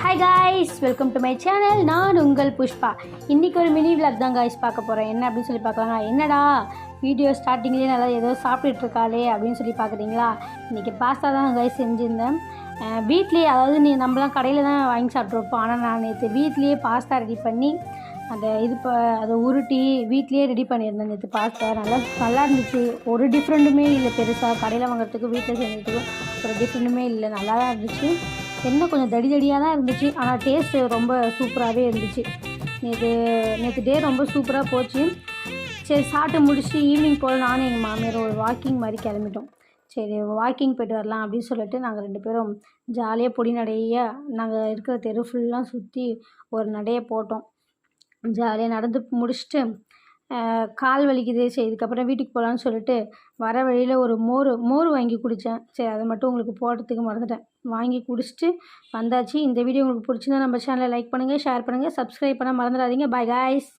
Hi guys, welcome to my channel. நான் உங்கள் புஷ்பா. இன்றைக்கி ஒரு மினி விளாக் தான் காய்ஸ் பார்க்க போகிறேன். என்ன அப்படின்னு சொல்லி பார்க்கலாங்க. என்னடா வீடியோ ஸ்டார்டிங்லேயே நல்லா ஏதோ சாப்பிட்டுட்டு இருக்காளே அப்படின்னு சொல்லி பார்க்குறீங்களா? இன்றைக்கி பாஸ்தா தான் காய்ஸ் செஞ்சுருந்தேன். வீட்லேயே, அதாவது நம்மளாம் கடையில் தான் வாங்கி சாப்பிட்ருப்போம். ஆனால் நான் நேற்று வீட்லேயே பாஸ்தா ரெடி பண்ணி அதை உருட்டி வீட்லேயே ரெடி பண்ணியிருந்தேன். நேற்று பாஸ்தா நல்லா இருந்துச்சு. ஒரு டிஃப்ரெண்ட்டுமே இல்லை. பெருசாக கடையில் வாங்குறதுக்கும் வீட்டில் செஞ்சதுக்கும் ஒரு டிஃப்ரெண்ட்டுமே இல்லை. நல்லா தான் இருந்துச்சு. என்ன கொஞ்சம் தடியாக தான் இருந்துச்சு. ஆனால் டேஸ்ட்டு ரொம்ப சூப்பராகவே இருந்துச்சு. நேற்று டே ரொம்ப சூப்பராக போச்சு. சரி, சாப்பிட்டு முடிச்சுட்டு ஈவினிங் போல் நானும் எங்கள் மாமியார் ஒரு வாக்கிங் மாதிரி கிளம்பிட்டோம். சரி, வாக்கிங் போய்ட்டு வரலாம் அப்படின்னு சொல்லிட்டு நாங்கள் 2 பேரும் ஜாலியாக பொடி நடையாக நாங்கள் இருக்கிற தெரு ஃபுல்லாக சுற்றி ஒரு நடையை போட்டோம். ஜாலியாக நடந்து முடிச்சுட்டு கால் வலிக்குது, சரி இதுக்கப்புறம் வீட்டுக்கு போகலான்னு சொல்லிட்டு வர வழியில் ஒரு மோர் வாங்கி குடித்தேன். சரி, அதை மட்டும் உங்களுக்கு போடுறதுக்கு மறந்துட்டேன். வாங்கி குடிச்சிட்டு வந்தாச்சு. இந்த வீடியோ உங்களுக்கு பிடிச்சிருந்தா நம்ம சேனலை லைக் பண்ணுங்கள், ஷேர் பண்ணுங்கள், சப்ஸ்கிரைப் பண்ண மறந்துடாதீங்க. Bye guys.